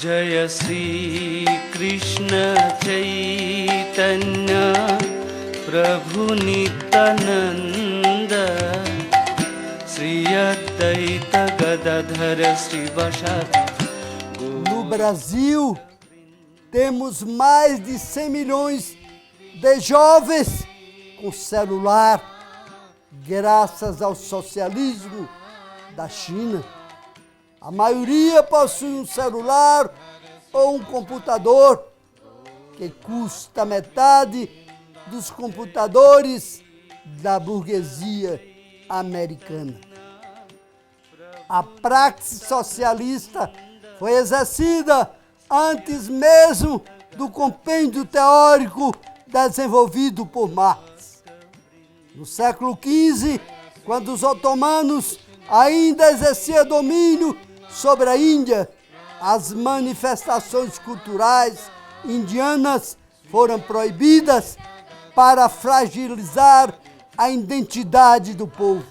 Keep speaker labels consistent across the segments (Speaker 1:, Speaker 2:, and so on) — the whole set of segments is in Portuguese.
Speaker 1: जय श्री कृष्ण चैतन्य प्रभु नित्यानंद श्री अद्वैत गदाधर श्रीवासादि.
Speaker 2: No Brasil, temos mais de 100 milhões de jovens com celular, graças ao socialismo da China. A maioria possui um celular ou um computador que custa metade dos computadores da burguesia americana. A praxe socialista foi exercida antes mesmo do compêndio teórico desenvolvido por Marx. No século XV, quando os otomanos ainda exerciam domínio sobre a Índia, as manifestações culturais indianas foram proibidas para fragilizar a identidade do povo.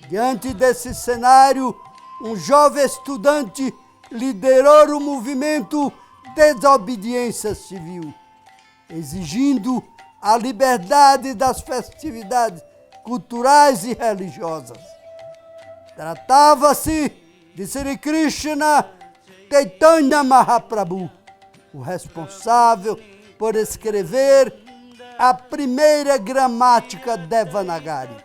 Speaker 2: Diante desse cenário, um jovem estudante liderou o movimento Desobediência Civil, exigindo a liberdade das festividades culturais e religiosas. Tratava-se de Sri Krishna Chaitanya Mahaprabhu, o responsável por escrever a primeira gramática Devanagari.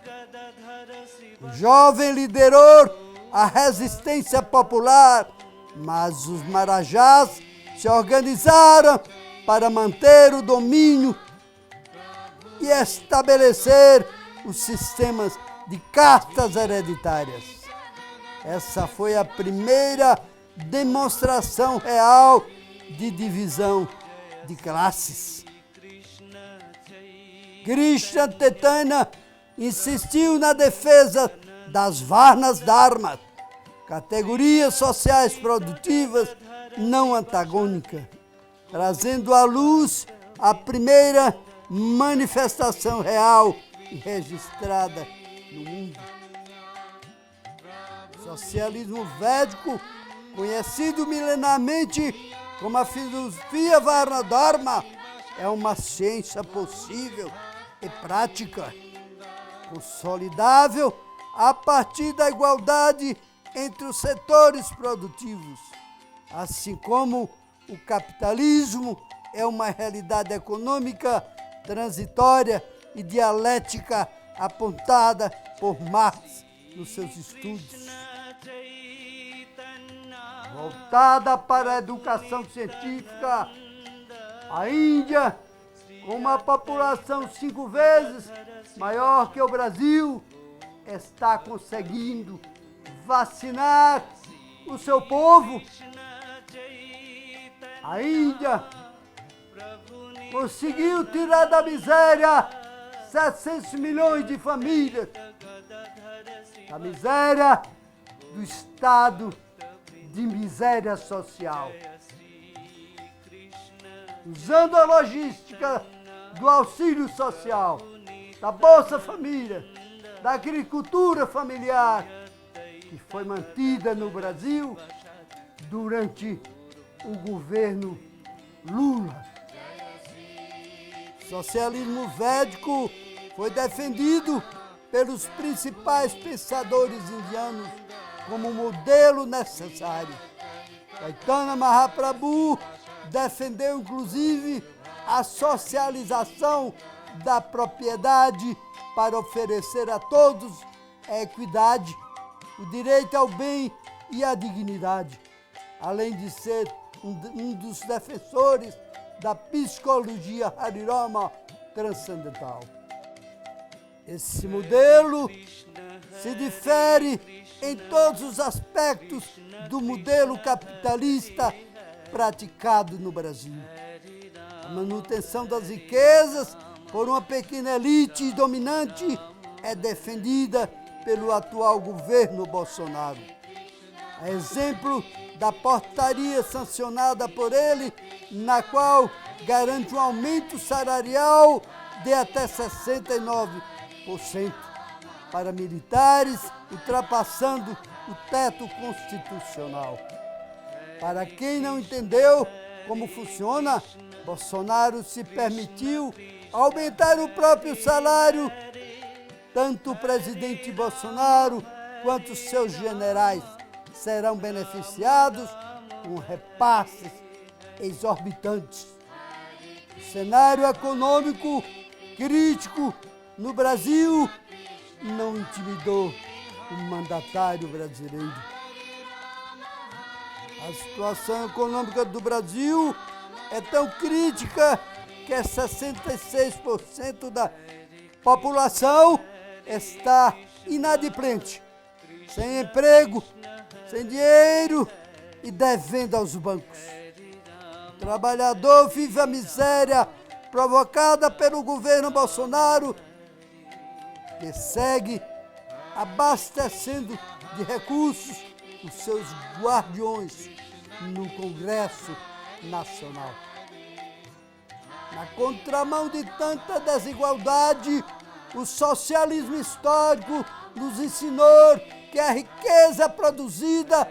Speaker 2: O jovem liderou a resistência popular, mas os marajás se organizaram para manter o domínio e estabelecer os sistemas de castas hereditárias. Essa foi a primeira demonstração real de divisão de classes. Krishna Chaitanya insistiu na defesa das Varnas Dharma, categorias sociais produtivas não antagônicas, trazendo à luz a primeira manifestação real e registrada no mundo. O socialismo védico, conhecido milenarmente como a filosofia Varna Dharma, é uma ciência possível e prática, consolidável a partir da igualdade entre os setores produtivos, assim como o capitalismo é uma realidade econômica transitória e dialética apontada por Marx nos seus estudos. Voltada para a educação científica, a Índia, com uma população 5 vezes maior que o Brasil, está conseguindo vacinar o seu povo. A Índia conseguiu tirar da miséria 700 milhões de famílias, da miséria do estado de miséria social. Usando a logística do auxílio social, da Bolsa Família, da agricultura familiar, que foi mantida no Brasil durante o governo Lula. O socialismo védico foi defendido pelos principais pensadores indianos como modelo necessário. Chaitanya Mahaprabhu defendeu inclusive a socialização da propriedade para oferecer a todos a equidade, o direito ao bem e à dignidade, além de ser um dos defensores da psicologia Harirama transcendental. Esse modelo se difere em todos os aspectos do modelo capitalista praticado no Brasil. A manutenção das riquezas por uma pequena elite dominante é defendida pelo atual governo Bolsonaro. A exemplo da portaria sancionada por ele, na qual garante um aumento salarial de até 69% para militares, ultrapassando o teto constitucional. Para quem não entendeu como funciona, Bolsonaro se permitiu aumentar o próprio salário. Tanto o presidente Bolsonaro quanto seus generais serão beneficiados com repasses exorbitantes. O cenário econômico crítico no Brasil não intimidou o mandatário brasileiro. A situação econômica do Brasil é tão crítica que 66% da população está inadimplente, sem emprego, sem dinheiro e devendo aos bancos. O trabalhador vive a miséria provocada pelo governo Bolsonaro, que segue abastecendo de recursos os seus guardiões no Congresso Nacional. Na contramão de tanta desigualdade, o socialismo histórico nos ensinou que a riqueza produzida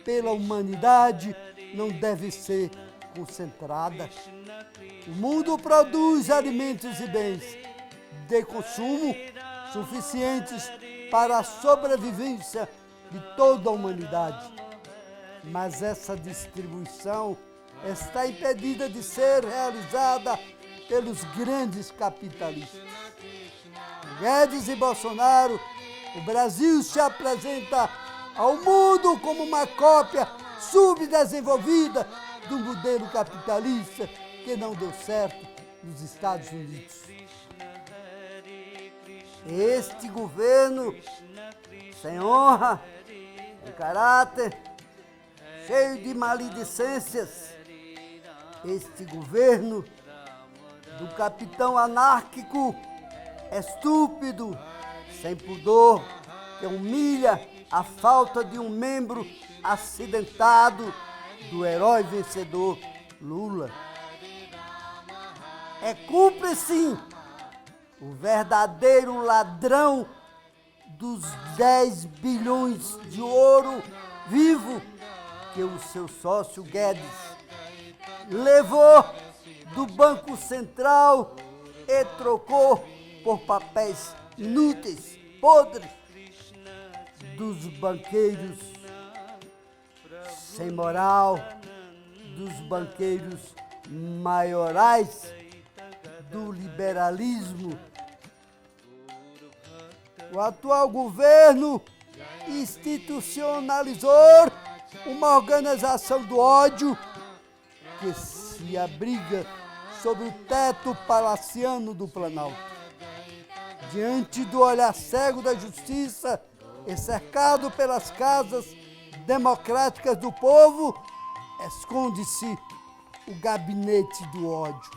Speaker 2: pela humanidade não deve ser concentrada. O mundo produz alimentos e bens de consumo suficientes para a sobrevivência de toda a humanidade. Mas essa distribuição está impedida de ser realizada pelos grandes capitalistas. Guedes e Bolsonaro, o Brasil se apresenta ao mundo como uma cópia subdesenvolvida do modelo capitalista que não deu certo nos Estados Unidos. Este governo, sem honra, sem caráter, cheio de maledicências, este governo do capitão anárquico, estúpido, sem pudor, que humilha a falta de um membro acidentado do herói vencedor Lula. É cúmplice, o verdadeiro ladrão dos 10 bilhões de ouro vivo que o seu sócio Guedes levou do Banco Central e trocou por papéis inúteis, podres, dos banqueiros sem moral, dos banqueiros maiorais, do liberalismo. O atual governo institucionalizou uma organização do ódio que se abriga sob o teto palaciano do Planalto. Diante do olhar cego da justiça e cercado pelas casas democráticas do povo, esconde-se o gabinete do ódio.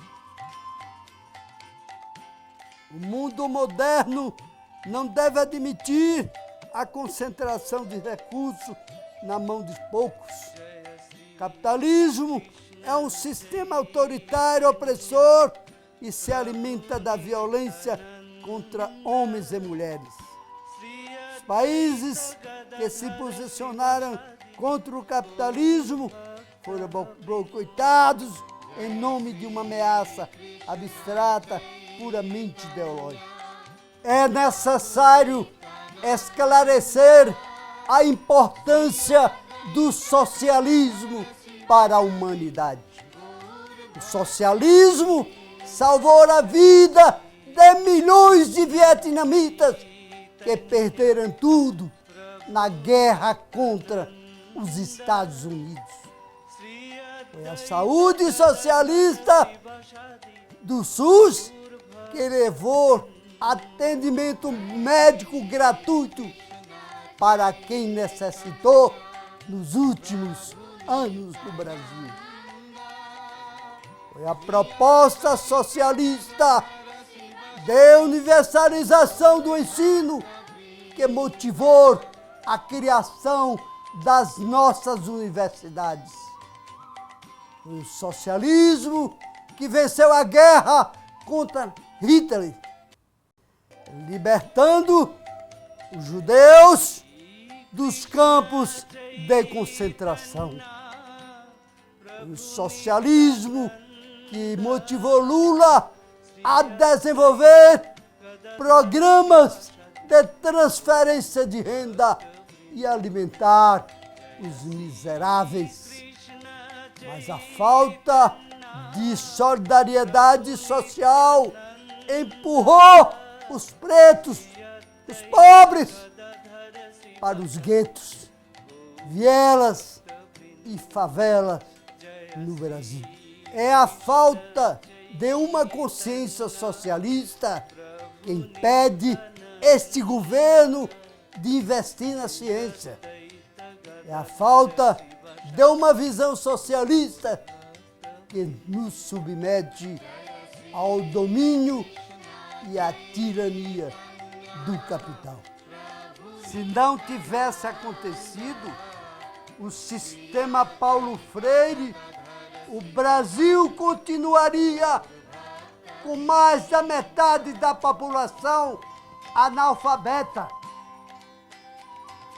Speaker 2: O mundo moderno não deve admitir a concentração de recursos na mão de poucos. Capitalismo é um sistema autoritário opressor e se alimenta da violência contra homens e mulheres. Os países que se posicionaram contra o capitalismo foram boicotados em nome de uma ameaça abstrata, puramente ideológica. É necessário esclarecer a importância do socialismo para a humanidade. O socialismo salvou a vida de milhões de vietnamitas que perderam tudo na guerra contra os Estados Unidos. Foi a saúde socialista do SUS que levou atendimento médico gratuito para quem necessitou nos últimos anos do Brasil. Foi a proposta socialista de universalização do ensino que motivou a criação das nossas universidades. Foi o socialismo que venceu a guerra contra Hitler, libertando os judeus dos campos de concentração. O socialismo que motivou Lula a desenvolver programas de transferência de renda e alimentar os miseráveis. Mas a falta de solidariedade social empurrou os pretos, os pobres, para os guetos, vielas e favelas no Brasil. É a falta de uma consciência socialista que impede este governo de investir na ciência. É a falta de uma visão socialista que nos submete ao domínio e à tirania do capital. Se não tivesse acontecido o sistema Paulo Freire, o Brasil continuaria com mais da metade da população analfabeta.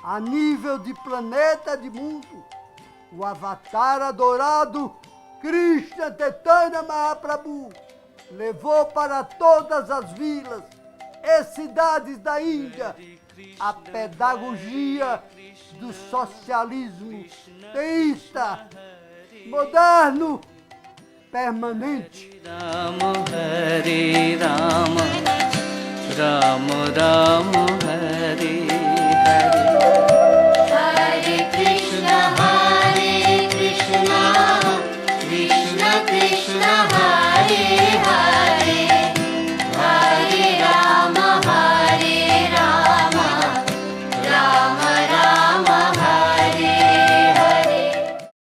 Speaker 2: A nível de planeta, de mundo, o avatar adorado Krishna Chaitanya Mahaprabhu levou para todas as vilas e cidades da Índia a pedagogia do socialismo teísta, moderno, permanente.
Speaker 1: Rama Hare Rama, Rama Rama Hare